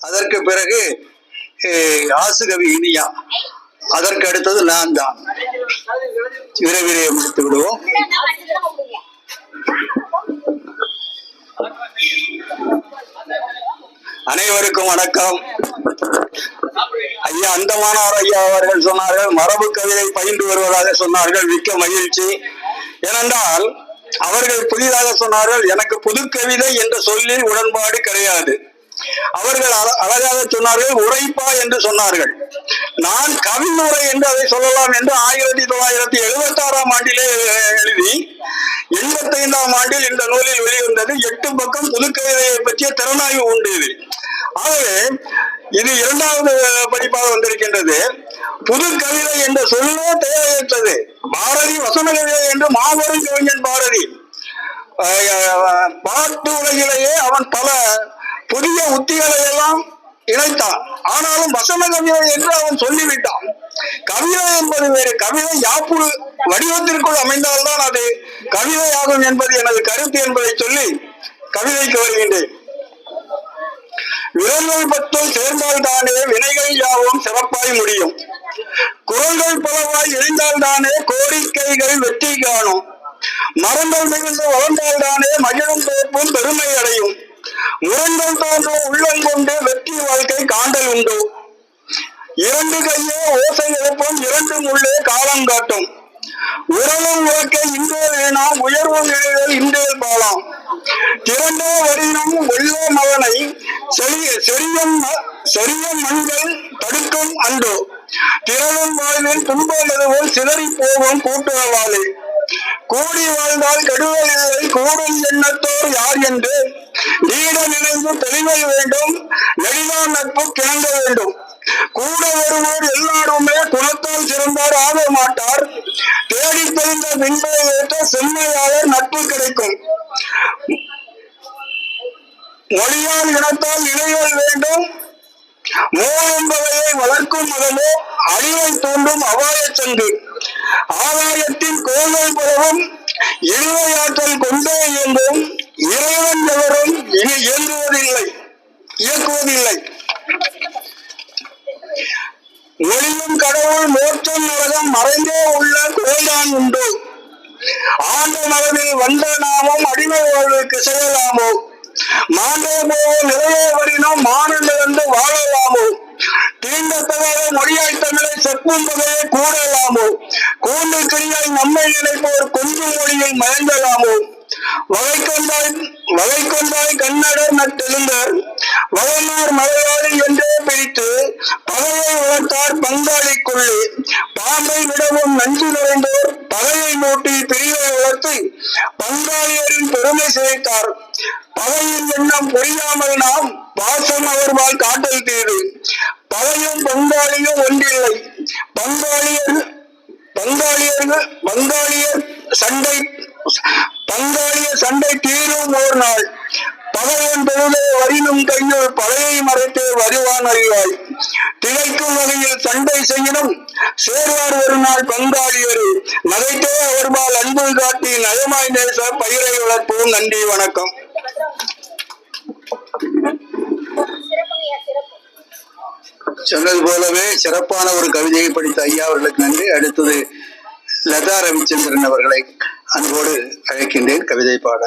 அதற்கு பிறகு ஆசுகவி இனியா, அதற்கு அடுத்தது நான் தான். விரைவிலே முடித்து விடுவோம். அனைவருக்கும் வணக்கம். ஐயா அந்தமானார் ஐயா அவர்கள் சொன்னார்கள், மரபு கவிதை பயின்று வருவதாக சொன்னார்கள். மிக்க மகிழ்ச்சி. ஏனென்றால் அவர்கள் புதிதாக சொன்னார்கள், எனக்கு புது கவிதை என்ற சொல்லில் உடன்பாடு கிடையாது. அவர்கள் அழகாக சொன்னார்கள், உரைப்பா என்று சொன்னார்கள். நான் கவிஞரை என்று அதை சொல்லலாம் என்று 1976ஆம் ஆண்டிலே எழுதி 85ஆம் ஆண்டில் இந்த நூலில் வெளிவந்தது. 8 பக்கம் புது கவிதையை பற்றிய திறனாய்வு உண்டு. ஆகவே இது 2வது படிப்பாக வந்திருக்கின்றது. புது கவிதை என்ற சொல்லே தேவையற்றது. பாரதி வசன கவிதை என்று மாபெரும் கவிஞன் பாரதி. பாட்டு உலகிலேயே அவன் பல புதிய உத்திகளை எல்லாம் இணைத்தான். ஆனாலும் வசன கவிதை என்று அவன் சொல்லிவிட்டான். கவிதை என்பது வேறு. கவிதை யாப்பு வடிவத்திற்குள் அமைந்தால்தான் அது கவிதையாகும் என்பது எனது கருத்து என்பதை சொல்லி கவிதைக்கு வருகின்றேன். விரல்கள் 10 சேர்ந்தால் தானே வினைகள் யாவும் சிறப்பாய் முடியும். குரல்கள் பலவாய் இணைந்தால் தானே கோரிக்கைகள் வெற்றி காணும். மரங்கள் மிகுந்து வளர்ந்தால் தானே மகிழும் தோப்பும் பெருமை அடையும். முரண்கள் தோன்றும் உள்ளம் கொண்டு வெற்றி வாழ்க்கை காண்டல் உண்டு. 2 கையே ஓசை எழுப்பும் 2 உள்ளே காலம் காட்டும். உறவும் உறக்க இன்றே வேணாம், உயர்வும் இழைதல் இன்றே பாலாம். திரண்டோ வரினும் வெள்ளோ மகனை செரியம் மண்கள் தடுக்கும் அண்டோ. திரளும் வாழ்வில் துன்பம் எதுவும் சிதறி போகும் கூட்டுறவாளே. கூடி வாழ்ந்தால் கெடுதல் இல்லை, கூடும் எண்ணத்தோர் யார் என்று நீட நினைந்து தெளிவை வேண்டும். நெடிதான் நட்பு கிணங்க வேண்டும். கூட வருவோர் எல்லாருமே குணத்தால் சிறந்தார் ஆக மாட்டார். தேடி தெரிந்த பின்பை ஏற்ற செம்மையாளர் நட்பு கிடைக்கும். மொழியால் இனத்தால் இணைகள் வேண்டும். மோகம்பவையை வளர்க்கும் மகனே அழிவை தூண்டும் அபாய சங்கு. ஆதாயத்தின் கோவில் புலவும் இழிவையாற்றல் கொண்டே இயங்கும். இறைவன் எவரும் இனி இயக்குவதில்லை. ஒளியும் கடவுள் மோட்சம் நரகம் மறைந்தே உள்ள கோயில்தான் உண்டு. ஆண்ட மகனில் வந்த நாமும் அடிமை வாழ்வுக்கு செய்யலாமோ. மாண்டே போவோ நிறைய வரினும் மானம் இழந்து வாழலாமோ. தீண்டத்தகாத மொழியாய் தமிழை செப்பும் வகையை கூடலாமோ. கூண்டு கிளியாய் நம்மை நினைப்போர் கொஞ்சம் மொழியில் மயங்கலாமோ. வகை கொண்டாய் கன்னடர் நட்டெழுந்தார் வளனார் மலையாளி என்றே பிரித்து பகையை வளர்த்தார் பங்காளிக்குள்ளே. பாம்பை விடவும் நஞ்சு நிறைந்தோர் பகையை மூட்டி பிரிவை வளர்த்து பங்காளியரின் பெருமை சேர்த்தார். பகையின் எண்ணம் புரியாமல் நாம் பாசம் அவர்வால் காட்டல் தீது. பகையும் பங்காளியும் ஒன்றில்லை. பங்காளிய சண்டை தீரும் ஓர் நாள். பகைவன் பெருளே வரினும் கையுள் பழையை மறைத்தே வருவான் அறிவாய். திளைக்கும் வகையில் சண்டை செய்யணும் சேர்வார் ஒரு நாள் பங்காளியரு. நகைத்தே அவர்பால் அன்பு காட்டி நயமாய் நேச பயிரை வளர்ப்போம். நன்றி, வணக்கம். சொன்னது போலவே சிறப்பான ஒரு கவிதையை படித்த ஐயா அவர்களுக்கு நன்றி. அடுத்தது லதா ரவிச்சந்திரன் அவர்களை அன்போடு அழைக்கின்றேன் கவிதை பாட.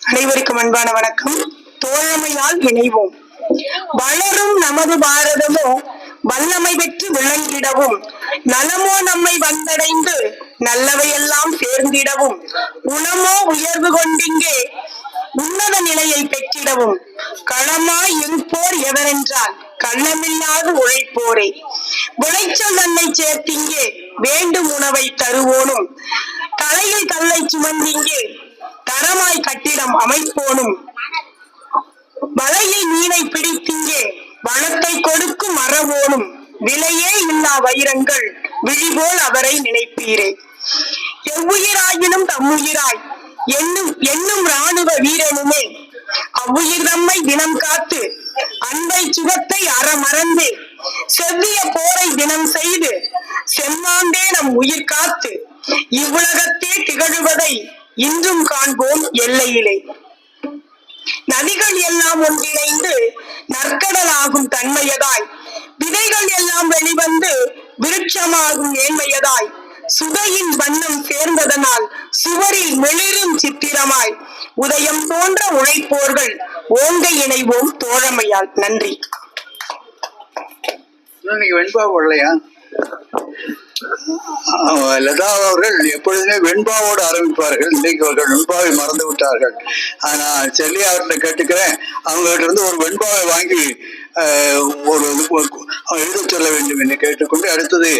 அனைவருக்கும் அன்பான வணக்கம். தோழமையால் இணைவோம். வளரும் நமது பாரதமோ வல்லமை பெற்று விளங்கிடவும். நலமோ நம்மை வந்தடைந்து நல்லவையெல்லாம் சேர்ந்திடவும். குணமோ உயர்வு கொண்டிங்கே உன்னத நிலையை பெற்றிடவும். களமாய் இருப்போர் எவரென்றால் கள்ளமில்லாது உழைப்போரே. விளைச்சல் தன்னை சேர்த்திங்கே வேண்டும் உணவை தருவோனும். தலையில் கல்லை சுமந்திங்கே தரமாய் கட்டிடம் அமைப்போனும். வலையில் மீனை பிடித்திங்கே வளத்தை கொடுக்கும் மரவோனும். விலையே இல்லா வைரங்கள் விழிபோல் அவரை நினைப்பீரே. எவ்வுயிராயினும் தம்முயிராய் என்னும் இராணுவ வீரனுமே அவ்வுயிர் தம்மை தினம் காத்து அன்பை சுகத்தை அறமறந்து செவ்விய போரை தினம் செய்து செம்மாண்டே நம் உயிர் காத்து இவ்வுலகத்தே திகழ்வதை இன்றும் காண்போம் எல்லையிலே. நதிகள் எல்லாம் ஒன்றிணைந்து நற்கடலாகும் தன்மையதாய், விதைகள் எல்லாம் வெளிவந்து விருட்சமாகும் ஏழ்மையதாய், சுதையின் வண்ணம் சேர்ந்ததனால் சுவரில் மிளிரும் சித்திரமாய், உதயம் போன்ற உழைப்போர்கள் ஓங்க இணைவோம் தோழமையால். நன்றி. நீங்க வெண்பா போடலையா? லதா அவர்கள் எப்பொழுதுமே வெண்பாவோடு ஆரம்பிப்பார்கள். இன்றைக்கு அவர்கள் வெண்பாவை மறந்து விட்டார்கள். நான் செல்லியா அவர்கிட்ட கேட்டுக்கிறேன், அவங்க கிட்ட இருந்து ஒரு வெண்பாவை வாங்கி ஒரு எழுத சொல்ல வேண்டும் என்று கேட்டுக்கொண்டு, அடுத்தது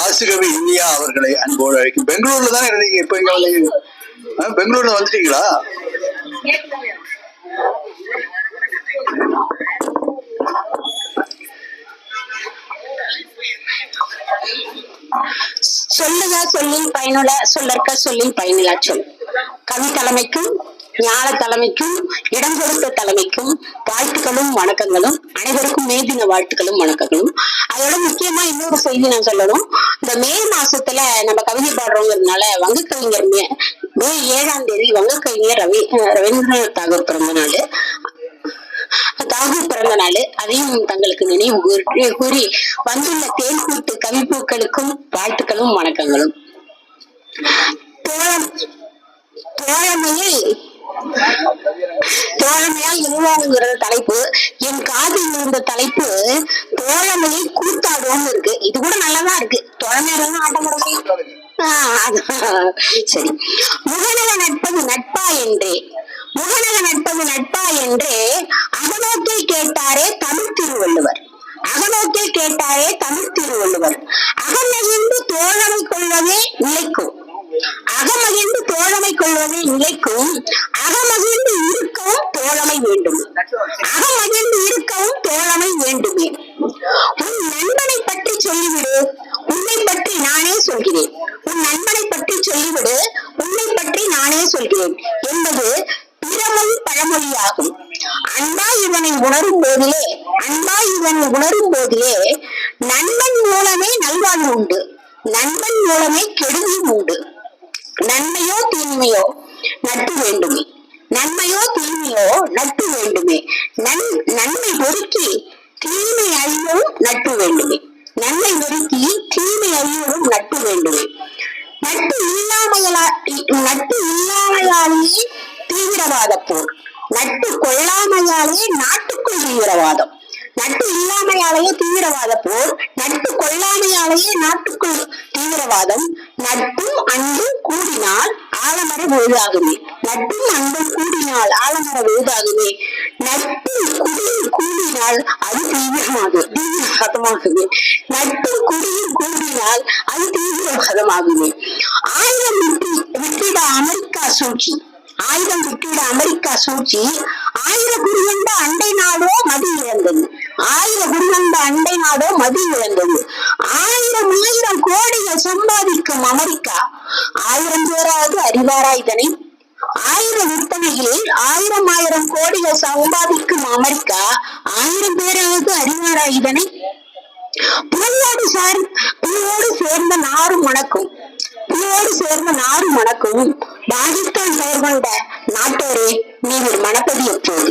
ஆசிகவி இந்தியா அவர்களை அன்போடு அழைக்கும். பெங்களூர்ல தான் இருந்தீங்க, இப்ப இங்க வந்தீங்க? பெங்களூர்ல வந்துட்டீங்களா? சொல்லுக சொல்லின் பயனுள்ள சொல்லற்க சொல்லின் பயனில்லா சொல். கவி தலைமைக்கும் ஞான தலைமைக்கும் இடம் கொடுத்த தலைமைக்கும் வாழ்த்துக்களும் வணக்கங்களும். அனைவருக்கும் மே தின வாழ்த்துக்களும் வணக்கங்களும். அதோட முக்கியமா இன்னொரு செய்தி நான் சொல்லணும். இந்த மே மாசத்துல நம்ம கவிதை பாடுறோங்கிறதுனால வங்க கவிஞர் மே 7ஆம் தேதி வங்க கவிஞர் ரவீந்திரநாத் தாகூர் பிறந்த நாள். அதையும் தங்களுக்கு நினைவு கூறி வந்துள்ள தேன்கூட்டு கவிப்பூக்களுக்கும் வாழ்த்துக்களும் வணக்கங்களும். தோழமையால் இணைவாங்கிற தலைப்பு. என் காதில் இருந்த தலைப்பு தோழமையை கூத்தாடுவோம்னு இருக்கு. இது கூட நல்லாதான் இருக்கு. தோழமையாக ஆட்டம் போட சரி. முகநல நட்பது நட்பா என்றே அகநோக்கில் கேட்டாரே தமிழ் திருவள்ளுவர். அகமகிழ்ந்து தோழமை கொள்வதே நிலைக்கும். அகமகிழ்ந்து இருக்கவும் தோழமை வேண்டுமே. உன் நண்பனை பற்றி சொல்லிவிடு, உன்னை பற்றி நானே சொல்கிறேன். என்பது பிறமொழி பழமொழியாகும். அன்பா இவனை உணரும் போதிலே நண்பன் மூலமே நல்வாழ்வு உண்டு, நண்பன் மூலமே கெடுதியும் உண்டு. நன்மையோ தீமையோ நட்பு வேண்டுமே. நன்மை பொறுக்கி தீமை அழியவும் நட்பு வேண்டுமே. நட்பு இல்லாமையாலேயே தீவிரவாத போர். நட்பு கொள்ளாமையாலேயே நாட்டுக்குள் தீவிரவாதம். நட்பு நட்பும் அன்பும் கூடினால் ஆலமர விழுதாகுமே. நட்பும் குடியும் கூடினால் அது தீவிரவாதமாகுமே. ஆயுதம் விட்டிட அமெரிக்கா சூழ்ச்சி. ஆயிர குடிகொண்ட அண்டை நாடோ மதி இழந்தது. 1000 கோடிகள் சம்பாதிக்கும் அமெரிக்கா 1000 பேராவது அறிவாரா இதனை? 1000 விற்பனைகளில் 1000 கோடிகள் சம்பாதிக்கும் அமெரிக்கா 1000 பேராவது அறிவாரா இதனை? புலியோடு சேர்ந்த நாரும் மணக்கும். பாகிஸ்தான் பெயர் கொண்ட நாட்டோரே நீவிர் மணப்பது எப்போது?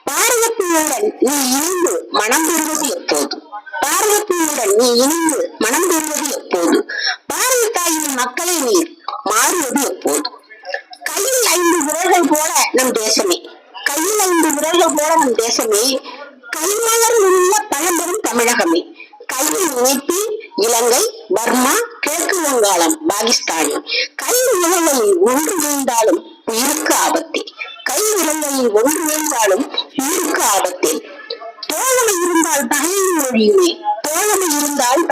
பாரதத்தினுடன் நீ இணைந்து மனம் பெறுவது எப்போது? பாரத தாயின் மக்களை நீர் மாறுவது எப்போது? கையில் 5 விரல்கள் போல நம் தேசமே. கைமலர் உள்ள பழம்பெரும் தமிழகமே. கையில் இணைப்பில் இலங்கை, பர்மா, கிழக்கு வங்காளம், பாகிஸ்தானி. கை விரல்களில் ஒன்று வீழ்ந்தாலும் உயிருக்கு ஆபத்தே. தோழமை இருந்தால் பகையும் ஒழியுமே. தோழமை இருந்தால்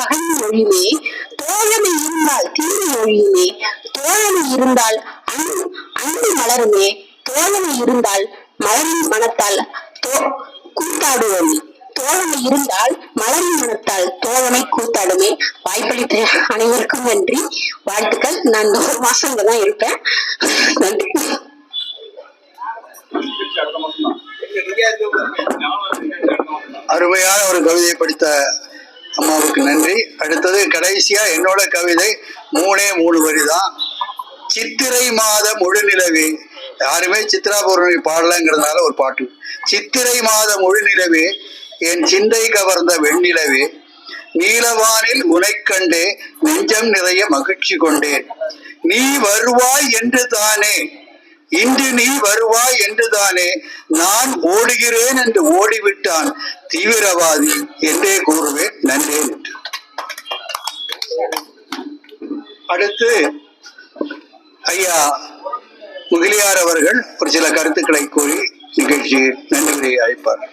தீமை ஒழியுமே. தோழமை இருந்தால் அன்பு மலருமே. தோழமை இருந்தால் மலரின் மனத்தால் கூத்தாடுவோமே. தோழமை கூத்தாடுமே. வாய்ப்பளித்த அனைவருக்கும் நன்றி, வாழ்த்துக்கள். நான் 1 மாசம் இங்கதான் இருப்பேன். நன்றி. அருமையான ஒரு கவிதையை படித்த அம்மாவுக்கு நன்றி. அடுத்தது கடைசியா என்னோட கவிதை 3 வரி தான். சித்திரை மாத முழுநிலவே, யாருமே சித்ரா பௌர்ணமி பாடலங்கிறதுனால ஒரு பாட்டு. சித்திரை மாத முழுநிலவே, என் சிந்தை கவர்ந்த வெண்ணிலவே, நீலவானில் உனைக்கண்டே நெஞ்சம் நிறைய மகிழ்ச்சி கொண்டேன். நீ வருவாய் என்று தானே, இன்று நீ வருவாய் என்று தானே நான் ஓடுகிறேன் என்று ஓடிவிட்டான் தீவிரவாதி என்றே கூறுவேன். நன்றி. அடுத்து ஐயா முகிலியார் அவர்கள் ஒரு சில கருத்துக்களை கூறி நிகழ்ச்சியை நன்றி அழைப்பார்.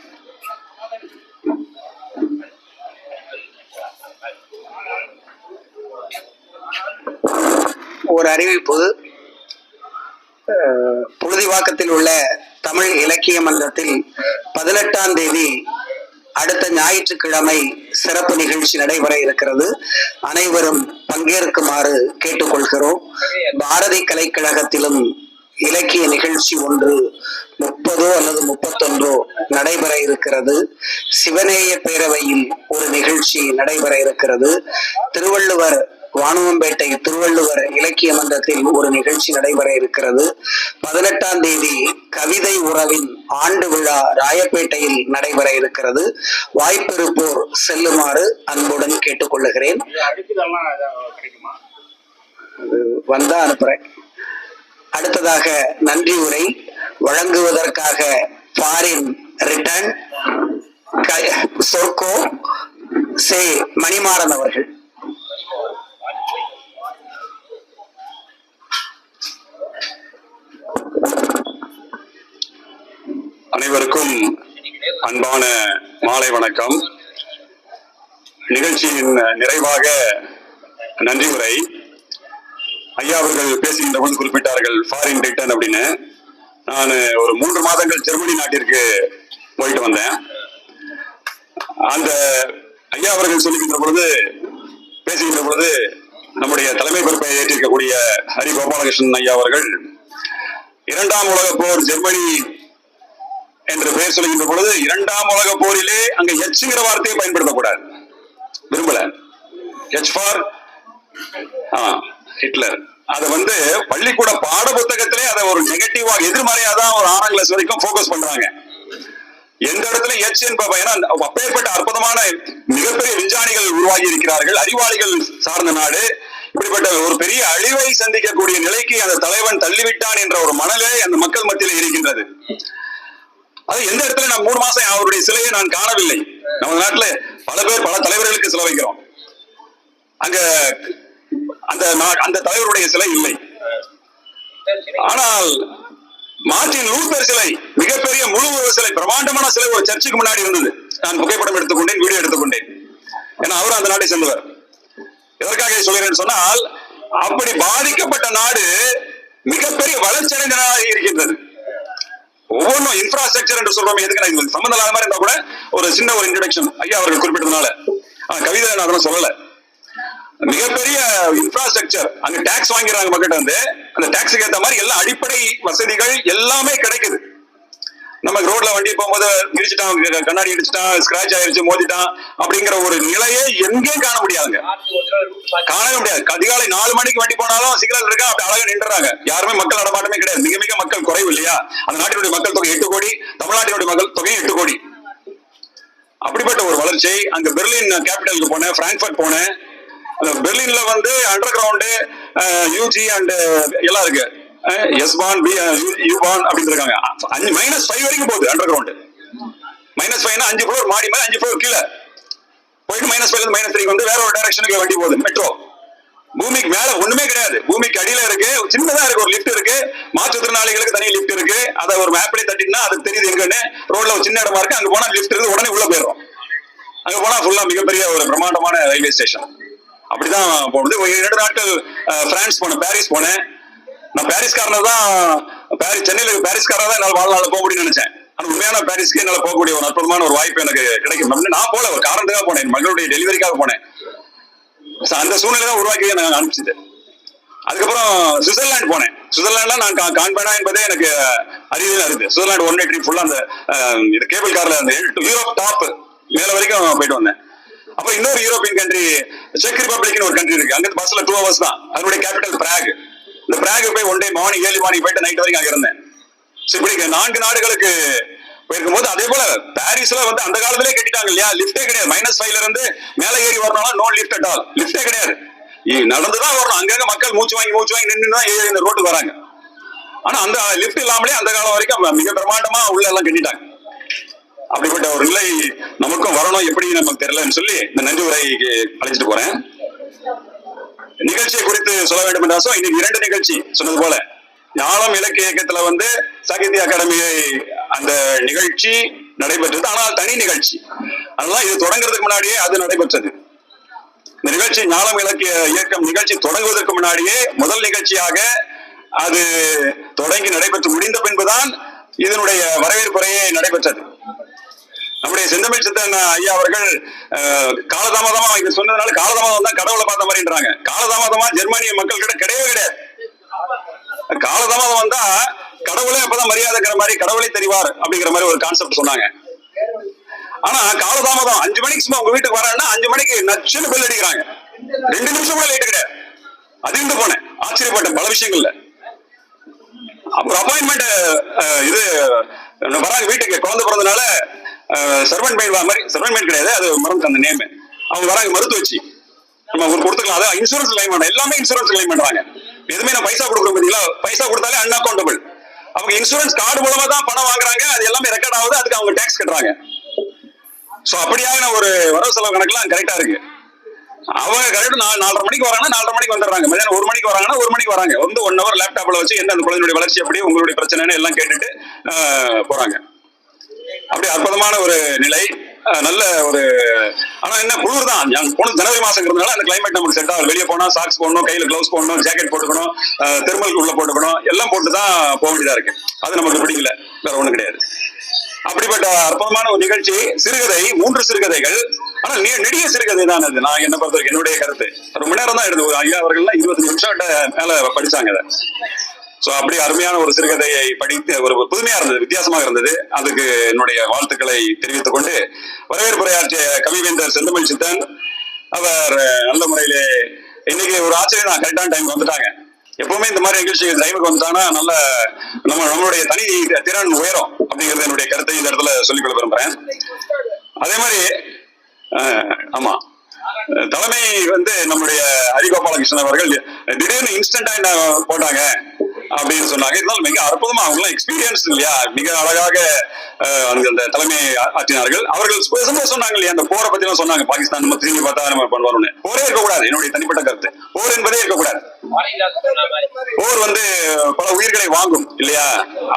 ஒரு அறிவிப்பு. புழுதிவாக்கத்தில் உள்ள தமிழ் இலக்கிய மன்றத்தில் 18ஆம் தேதி அடுத்த ஞாயிற்றுக்கிழமை சிறப்பு நிகழ்ச்சி நடைபெற இருக்கிறது. அனைவரும் பங்கேற்குமாறு கேட்டுக்கொள்கிறோம். பாரதி கலைக்கழகத்திலும் இலக்கிய நிகழ்ச்சி ஒன்று 30 அல்லது 31 நடைபெற இருக்கிறது. சிவநேய பேரவையில் ஒரு நிகழ்ச்சி நடைபெற இருக்கிறது. திருவள்ளுவர் வானுவம்பேட்டை திருவள்ளுவர் இலக்கிய மன்றத்தில் ஒரு நிகழ்ச்சி நடைபெற இருக்கிறது. 18ஆம் தேதி கவிதை உறவின் ஆண்டு விழா ராயப்பேட்டையில் நடைபெற இருக்கிறது. வாய்ப்பிருப்போர் செல்லுமாறு அன்புடன் கேட்டுக்கொள்ளுகிறேன். வந்தா அனுப்புறேன். அடுத்ததாக நன்றி உரை வழங்குவதற்காக ஃபாரின் ரிட்டர்ன் சொர்க்கோ சே மணிமாறன் அவர்கள். அனைவருக்கும் அன்பான மாலை வணக்கம். நிகழ்ச்சியின் நிறைவாக நன்றி உரை. ஐயா அவர்கள் பேசுகின்ற போது குறிப்பிட்டார்கள் ஃபாரின் ரிட்டர்ன் அப்படின்னு. நான் ஒரு 3 மாதங்கள் ஜெர்மனி நாட்டிற்கு போயிட்டு வந்தேன். அந்த ஐயா அவர்கள் சொல்லுகின்ற பொழுது பேசுகின்ற பொழுது நம்முடைய தலைமை பொறுப்பை ஏற்றிருக்கக்கூடிய ஹரி கோபாலகிருஷ்ணன் ஐயா அவர்கள் 2ஆம் உலக போர் ஜெர்மனி என்று பெயர் சொல்லுகின்ற பொழுது 2ஆம் உலக போரிலே அங்க எச்ங்கிற வார்த்தையை பயன்படுத்தக்கூடாது விரும்பல. H for Hitler. அதை பள்ளிக்கூட பாட புத்தகத்திலே அதை ஒரு நெகட்டிவா எதிர்மறையா தான் ஒரு 6ஆம் கிளாஸ் வரைக்கும் போக்கஸ் பண்றாங்க. எந்த இடத்துல எச் என்ப அப்பேற்பட்ட அற்புதமான மிகப்பெரிய விஞ்ஞானிகள் உருவாகி இருக்கிறார்கள். அறிவாளிகள் சார்ந்த நாடு. இப்படிப்பட்ட ஒரு பெரிய அழிவை சந்திக்கக்கூடிய நிலைக்கு அந்த தலைவன் தள்ளிவிட்டான் என்ற ஒரு மனநிலை அந்த மக்கள் மத்தியில் இருக்கின்றது. அது எந்த இடத்துல நான் 3 மாசம் அவருடைய சிலையை நான் காணவில்லை. நம்ம நாட்டுல பல பேர் பல தலைவர்களுக்கு சிலை வைக்கிறோம். அங்க அந்த தலைவருடைய சிலை இல்லை. ஆனால் மார்ட்டின் லூத்தர் சிலை மிகப்பெரிய முழு சிலை, பிரமாண்டமான சிலை ஒரு சர்ச்சுக்கு முன்னாடி இருந்தது. நான் புகைப்படம் எடுத்துக்கொண்டேன், வீடியோ எடுத்துக்கொண்டேன். ஏன்னா அவரும் அந்த நாட்டை சேர்ந்தவர். எதற்காக சொல்கிறேன் சொன்னால், அப்படி பாதிக்கப்பட்ட நாடு மிகப்பெரிய வளர்ச்சியடைந்த நாடாக இருக்கின்றது. ஒவ்வொன்றும் இன்ஃப்ராஸ்ட்ரக்சர் என்று சொல்றோம். எதுக்கு நான் சம்பந்தம் இல்லாத மாதிரி இருந்தா கூட ஒரு சின்ன ஒரு இன்ட்ரோடக்ஷன் ஐயா அவர்கள் குறிப்பிட்டதுனால கவிதை நான் அதெல்லாம் சொல்லல. மிகப்பெரிய இன்ஃப்ராஸ்ட்ரக்சர். அங்க டாக்ஸ் வாங்கிறாங்க மக்கள்கிட்ட. அந்த டாக்ஸுக்கு ஏற்ற மாதிரி எல்லா அடிப்படை வசதிகள் எல்லாமே கிடைக்குது. நம்ம ரோட்ல வண்டி போகும்போது இடிச்சுட்டான், கண்ணாடி இடிச்சுட்டான், ஸ்கிராச் ஆயிருச்சு, மோதிட்டான் அப்படிங்கிற ஒரு நிலையே எங்கேயும் காண முடியாதுங்க. காணவே முடியாது. அதிகாலை 4 மணிக்கு வண்டி போனாலும் சிக்னல் இருக்கா, அப்படி அழகா நின்றுறாங்க. யாருமே மக்கள் நடமாட்டமே கிடையாது. மிக மிக மக்கள் குறைவு இல்லையா? அந்த நாட்டினுடைய மக்கள் தொகை 8 கோடி, தமிழ்நாட்டினுடைய மக்கள் தொகை 8 கோடி. அப்படிப்பட்ட ஒரு வளர்ச்சி. அங்க பெர்லின் கேபிட்டலுக்கு போனேன், பிராங்க்ஃபர்ட் போனேன். பெர்லின்ல அண்டர் கிரவுண்டு யூஜி அண்ட் எல்லாம் இருக்கு. எஸ்பான் யூபான் அப்படின்னு இருக்காங்க. -5 வரைக்கும் போகுது அண்டர் கிரவுண்ட். -5 5 ஃப்ளோர் மாடி மேல 5 ஃப்ளோர் கீழே போயிட்டு -5 -3 வேற ஒரு டைரக்ஷனுக்கு வண்டி போகுது. மெட்ரோ. பூமிக்கு மேல ஒண்ணுமே கிடையாது. பூமிக்கு அடியில இருக்கு, சின்னதா இருக்கு. ஒரு லிப்ட் இருக்கு. மாற்றுத்திறனாளிகளுக்கு தனி லிப்ட் இருக்கு. அதை ஒரு மேப்லயே தட்டினா அது தெரியுது எங்கன்னு. ரோட்ல ஒரு சின்ன இடமா இருக்கு. அங்க போனா லிப்ட் இருக்கு, உடனே உள்ள போயிடும். அங்க போனா ஃபுல்லா மிகப்பெரிய ஒரு பிரம்மாண்டமான ரயில்வே ஸ்டேஷன். அப்படிதான் போனது. 2 நாட்கள் பிரான்ஸ் போனேன், பாரிஸ் போனேன். நான் பாரிஸ்காரனர் தான், சென்னையில பாரிஸ்காரர் தான் என்னால் வாழ்நாள் போக முடியும்னு நினைச்சேன். ஆனா உண்மையான பாரிஸ்க்கு என்னால போகக்கூடிய ஒரு அற்புதமான ஒரு வாய்ப்பு எனக்கு கிடைக்கும். நான் போல ஒரு காரணத்துக்காக போனேன், என் மகளுடைய டெலிவரிக்காக போனேன். அந்த சூழ்நிலை தான் உருவாக்கி நான் அனுப்பிச்சது. அதுக்கப்புறம் சுவிட்சர்லாந்து போனேன். சுவிட்சர்லாந்துல நான் காண்பேனா என்பதே எனக்கு அறிவியல் இருக்கு. சுவிட்சர்லாந்து 1 டே ட்ரிப் ஃபுல்லா அந்த கேபிள் கார்ல அந்த யூரோப் டாப் மேல வரைக்கும் போயிட்டு வந்தேன். அப்ப இன்னொரு யூரோப்பியன் கண்ட்ரி செக் ரிபப்ளிக்னு ஒரு கண்ட்ரி இருக்கு. அங்க பஸ்ல 2 hours தான். அதனுடைய கேபிட்டல் பிராக். இந்த பிராக் போய் one day morning early morning போயிட்டு நைட் வரைக்கும் அங்க இருந்தேன். இப்படி 4 நாடுகளுக்கு போயிருக்கும்போது அதே போல பாரிஸ்ல வந்து அந்த காலத்திலே கட்டிட்டாங்க இல்லையா, லிப்டே கிடையாது. -5ல இருந்து மேல ஏறி வரணும்னா நோ லிஃப்ட் அட் ஆல், லிப்டே கிடையாது. நடந்துதான் வரணும். அங்கங்க மக்கள் மூச்சு வாங்கி நின்று தான் ஏறி இந்த ரோட்டுக்கு வராங்க. ஆனா அந்த லிப்ட் இல்லாமலே அந்த காலம் வரைக்கும் மிக பிரமாண்டமா உள்ள எல்லாம் கட்டிட்டாங்க. அப்படிப்பட்ட ஒரு நிலை நமக்கும் வரணும், எப்படி நமக்கு தெரியலன்னு சொல்லி இந்த நன்றி உரைக்கு அழைச்சிட்டு போறேன். நிகழ்ச்சியை குறித்து சொல்ல வேண்டும் என்றாலும் இன்னைக்கு 2 நிகழ்ச்சி சொன்னது போல ஞானம் இலக்கிய இயக்கத்துல வந்து சாகித்ய அகாடமியை அந்த நிகழ்ச்சி நடைபெற்றது. ஆனால் தனி நிகழ்ச்சி. அதனால இது தொடங்குறதுக்கு முன்னாடியே அது நடைபெற்றது. இந்த நிகழ்ச்சி ஞானம் இலக்கிய இயக்கம் நிகழ்ச்சி தொடங்குவதற்கு முன்னாடியே முதல் நிகழ்ச்சியாக அது தொடங்கி நடைபெற்று முடிந்த பின்புதான் இதனுடைய வரவேற்புரையே நடைபெற்றது. நம்முடைய செந்தமிழ் சித்தன் ஐயா அவர்கள் காலதாமதமா இது சொன்னதுனால காலதாமதம் தான் கடவுளை பார்த்த மாதிரின்றாங்க. காலதாமதமா ஜெர்மானிய மக்கள் கிட்ட கிடையவே கிடையாது. காலதாமதம் வந்தா கடவுளே அப்பதான் மரியாதைக்கிற மாதிரி, கடவுளை தெரிவார் அப்படிங்கிற மாதிரி ஒரு கான்செப்ட் சொன்னாங்க. ஆனா காலதாமதம் 5 மணிக்கு சும்மா உங்க வீட்டுக்கு வரேன்னா 5 மணிக்கு நச்சுன்னு பெல் அடிக்கிறாங்க. 2 நிமிஷம் கூட லேட் கிடையாது. அதிர்ந்து போனேன், ஆச்சரியப்பட்டேன் பல விஷயங்கள்ல. அப்புறம் அப்பாயின்மெண்ட் இது வராங்க வீட்டுக்கு, குழந்தை பிறந்தனால சர்வன் மெய்ட் மாதிரி, சர்வன் மெய்ட் கிடையாது, அது மறந்து அந்த நேம். அவங்க வராங்க மருத்துவ வச்சு நம்ம ஒரு கொடுத்துக்கலாம். அதான் இன்சூரன்ஸ் கிளைம் பண்ண, எல்லாமே இன்சூரன்ஸ் கிளைம் பண்றாங்க. எதுவுமே நான் பைசா கொடுக்குறோம் பார்த்தீங்களா, பைசா கொடுத்தாலே அன்அக்கௌண்டபிள். அவங்க இன்சூரன்ஸ் கார்டு மூலமா தான் பணம் வாங்குறாங்க. அது எல்லாமே ரெக்கார்ட் ஆகுது, அதுக்கு அவங்க டாக்ஸ் கட்டுறாங்க. சோ அப்படியான ஒரு வரவு செலவு கணக்குலாம் கரெக்டா இருக்கு. அவங்க கரெக்ட் 4:30 மணிக்கு வராங்கன்னா 4:30 மணிக்கு வந்துடுறாங்க. மதியானம் 1 மணிக்கு வராங்கன்னா 1 மணிக்கு வராங்க. வந்து 1 hour லேப்டாப்ல வச்சு என்ன அந்த குழந்தையுடைய வளர்ச்சி எப்படி, உங்களுடைய பிரச்சனைன்னு எல்லாம் கேட்டுட்டு போறாங்க. அப்படி அற்புதமான ஒரு நிலை, நல்ல ஒரு. ஆனா என்ன குளிர் தான், போன ஜனவரி மாசங்கிறதுனால அந்த கிளைமேட் நமக்கு செட் ஆகும். வெளியே போனா சாக்ஸ் போடணும், கையில கிளவுஸ் போடணும், ஜாக்கெட் போட்டுக்கணும், தெர்மலுக்கு உள்ள போட்டுக்கணும், எல்லாம் போட்டுதான் போக வேண்டியதா இருக்கு. அது நமக்கு பிடிக்கல, வேற ஒண்ணும் கிடையாது. அப்படிப்பட்ட அற்புதமான ஒரு நிகழ்ச்சி. சிறுகதை 3 சிறுகதைகள். ஆனா நெடிய சிறுகதை தான் அது. நான் என்ன பொறுத்த வரைக்கும் என்னுடைய கருத்து ரொம்ப நேரம் தான் எடுத்து ஐயா அவர்கள்லாம் 25 நிமிஷம் மேல படிச்சாங்க அதை. சோ அப்படி அருமையான ஒரு சிறுகதையை படித்து ஒரு புதுமையா இருந்தது, வித்தியாசமாக இருந்தது. அதுக்கு என்னுடைய வாழ்த்துக்களை தெரிவித்துக் கொண்டு வரவேற்புரையாற்றிய கவிவேந்தர் செந்தமிழ் சித்தன் அவர் நல்ல முறையிலே இன்னைக்கு ஒரு ஆச்சரியம் தான், கரெக்டான டைம் வந்துட்டாங்க. எப்பவுமே இந்த மாதிரி நிகழ்ச்சி டைமுக்கு வந்துட்டாங்கன்னா நல்ல நம்மளுடைய தனி திறன் உயரும் அப்படிங்கிறது என்னுடைய கருத்தை இந்த இடத்துல சொல்லிக்கொள்ள விரும்புறேன். அதே மாதிரி ஆமா, தலைமை வந்து நம்முடைய ஹரிகோபாலகிருஷ்ணன் அவர்கள் திடீர்னு இன்ஸ்டன்டா என்ன போட்டாங்க அப்படின்னு சொன்னாங்க. இருந்தாலும் மிக அற்புதமா அவங்களாம் எக்ஸ்பீரியன்ஸ் இல்லையா, மிக அழகாக அந்த தலைமை ஆற்றினார்கள். அவர்கள் சொன்னாங்க இல்லையா, அந்த போரை பத்தி எல்லாம் சொன்னாங்க. பாகிஸ்தான் நம்ம திரும்பி பார்த்தா நம்ம பண்ணுவாருன்னு. போரே இருக்கக்கூடாது, என்னுடைய தனிப்பட்ட கருத்து. போர் என்பதே இருக்கக்கூடாது. போர் வந்து பல உயிர்களை வாங்கும் இல்லையா,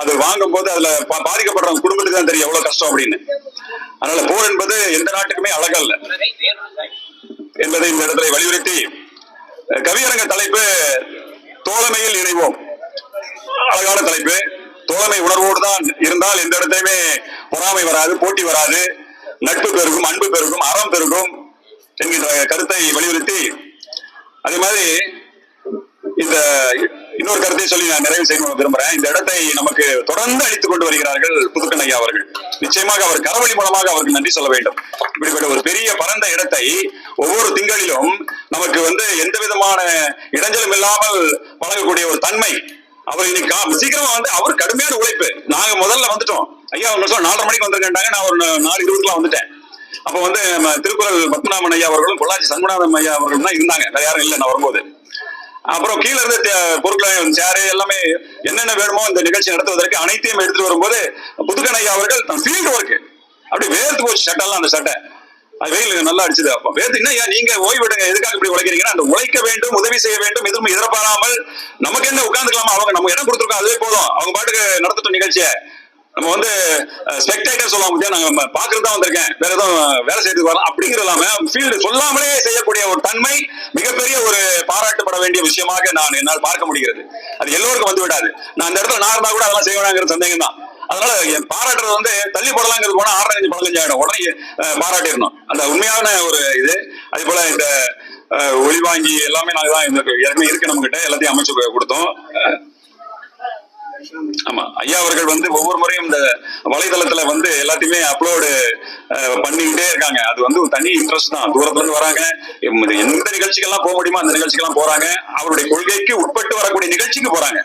அது வாங்கும் போது அதுல பாதிக்கப்படுறவங்க குடும்பத்துக்கு தான் தெரியும் எவ்வளவு கஷ்டம் அப்படின்னு. அதனால போர் என்பது எந்த நாட்டுக்குமே அழகல்ல என்பதை இந்த இடத்துல வலியுறுத்தி கவியரங்க தலைப்பு தோழமையில் இணைவோம். அழகான தலைப்பு. தோழமை உணர்வோடு தான் இருந்தால் எந்த இடத்தையுமே பொறாமை வராது, போட்டி வராது, நட்பு பெருகும், அன்பு பெருகும், அறம் பெருகும் என்கின்ற கருத்தை வலியுறுத்தி, அதே மாதிரி இந்த இன்னொரு கருத்தை சொல்லி நான் நிறைவு செய்ய விரும்புறேன். இந்த இடத்தை நமக்கு தொடர்ந்து அளித்துக் கொண்டு வருகிறார்கள் புதுக்கண்ணையா அவர்கள். நிச்சயமாக அவர் கரவழி மூலமாக அவருக்கு நன்றி சொல்ல வேண்டும். இப்படிப்பட்ட ஒரு பெரிய பரந்த இடத்தை ஒவ்வொரு திங்களிலும் நமக்கு வந்து எந்த விதமான இடைஞ்சலும் இல்லாமல் வழங்கக்கூடிய ஒரு தன்மை. அவர் இன்னைக்கு சீக்கிரமா வந்து அவர் கடுமையான உழைப்பு. நாங்க முதல்ல வந்துட்டோம், ஐயா அவங்க 4:30 மணிக்கு வந்திருக்காங்க, நான் ஒரு 4:20 வந்துட்டேன். அப்ப வந்து திருக்குறள் பத்மநாபன் ஐயா அவர்களும் பொள்ளாச்சி சண்முகநாதன் ஐயா அவர்களும் தான் இருந்தாங்க, வேற யாரும் இல்லை நான் வரும்போது. அப்புறம் கீழே இருந்து பொருட்களை சேரு எல்லாமே என்னென்ன வேணுமோ இந்த நிகழ்ச்சி நடத்துவதற்கு அனைத்தையும் எடுத்துட்டு வரும்போது புதுக்கண் ஐயா அவர்கள் தன் ஃபீல்டு ஒர்க் அப்படி வேர்த்து போச்சு சட்டெல்லாம். அந்த சட்டை அது வெயில் நல்லா அடிச்சது. அப்ப வேர்த்து என்ன நீங்க ஓய்விடுங்க, எதுக்காக இப்படி உழைக்கிறீங்கன்னா அந்த உழைக்க வேண்டும், உதவி செய்ய வேண்டும், எதுவும் எதிர்பாராமல் நமக்கு என்ன உட்கார்ந்துக்கலாமா, அவங்க நம்ம இடம் கொடுத்துருக்கோம் அதுவே போதும், அவங்க பாட்டுக்கு நடத்தட்டும் நிகழ்ச்சியை. நம்ம வந்து ஸ்பெக்டேட்டர் சொல்ல முடியாது, நாங்க பாக்குறது தான் வந்திருக்கேன், வேற எதுவும் வேலை செய்யறதுக்கு வரலாம் அப்படிங்கிறது இல்லாம ஃபீல்டு சொல்லாமலே செய்யக்கூடிய ஒரு தன்மை மிகப்பெரிய ஒரு பாராட்டப்பட வேண்டிய விஷயமாக நான் என்னால் பார்க்க முடிகிறது. அது எல்லோருக்கும் வந்து விடாது. நான் அந்த இடத்துல நான் இருந்தா கூட அதெல்லாம் செய்வேனாங்கிற சந்தேகம் தான். அதனால என் பாராட்டுறது வந்து தள்ளி போடலாங்கிறது போனா 6:05 15 ஆயிடும், உடனே பாராட்டிடணும். அந்த உண்மையான ஒரு இது. அதே போல இந்த ஒளிவாங்கி எல்லாமே நாங்க தான் ஏற்கனவே இருக்கு நம்ம கிட்ட, எல்லாத்தையும் அமைச்சு கொடுத்தோம். ஆமா, ஐயா அவர்கள் வந்து ஒவ்வொரு முறையும் இந்த வலைதளத்துல வந்து எல்லாத்தையுமே அப்லோடு பண்ணிக்கிட்டே இருக்காங்க. அது வந்து ஒரு தனி இன்ட்ரெஸ்ட் தான். தூரத்துல இருந்து வராங்க, எந்த நிகழ்ச்சிகள்லாம் போக முடியுமோ அந்த நிகழ்ச்சிக்கெல்லாம் போறாங்க. அவருடைய கொள்கைக்கு உட்பட்டு வரக்கூடிய நிகழ்ச்சிக்கு போறாங்க.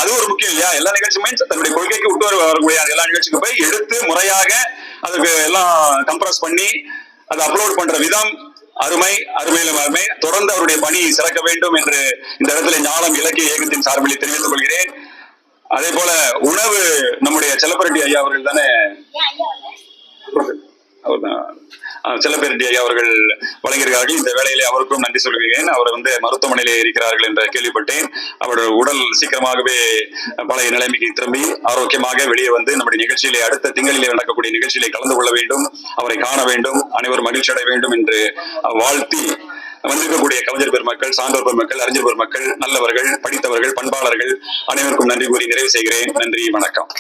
அது ஒரு முக்கியம் இல்லையா? எல்லா நிகழ்ச்சியுமே தன்னுடைய கொள்கைக்கு விட்டு வரக்கூடிய எல்லா நிகழ்ச்சிக்கு போய் எடுத்து முறையாக அதுக்கு எல்லாம் கம்ப்ரஸ் பண்ணி அதை அப்லோட் பண்ற விதம் அருமை, அருமையிலும் அருமை. தொடர்ந்து அவருடைய பணி சிறக்க வேண்டும் என்று இந்த இடத்துல ஞானம் இலக்கிய இயக்கத்தின் சார்பில் தெரிவித்துக் கொள்கிறேன். அதே போல உணவு நம்முடைய செல்லப்பரெட்டி ஐயா அவர்கள் தானே, செல்லப்பரெட்டி ஐயா அவர்கள் வழங்கியிருக்கிறார்கள். இந்த வேளையிலே அவருக்கும் நன்றி சொல்கிறேன். அவர் வந்து மருத்துவமனையிலே இருக்கிறார்கள் என்று கேள்விப்பட்டேன். அவருடைய உடல் சீக்கிரமாகவே பழைய நிலைமைக்கு திரும்பி ஆரோக்கியமாக வெளியே வந்து நம்முடைய நிகழ்ச்சியிலே அடுத்த திங்களிலே நடக்கக்கூடிய நிகழ்ச்சியிலே கலந்து கொள்ள வேண்டும், அவரை காண வேண்டும், அனைவரும் மகிழ்ச்சி அடைய வேண்டும் என்று வாழ்த்தி வந்திருக்கக்கூடிய கவிஞர் பெருமக்கள், சான்றோர் பெருமக்கள், அறிஞர் பெருமக்கள், நல்லவர்கள், படித்தவர்கள், பண்பாளர்கள் அனைவருக்கும் நன்றி கூறி நிறைவு செய்கிறேன். நன்றி, வணக்கம்.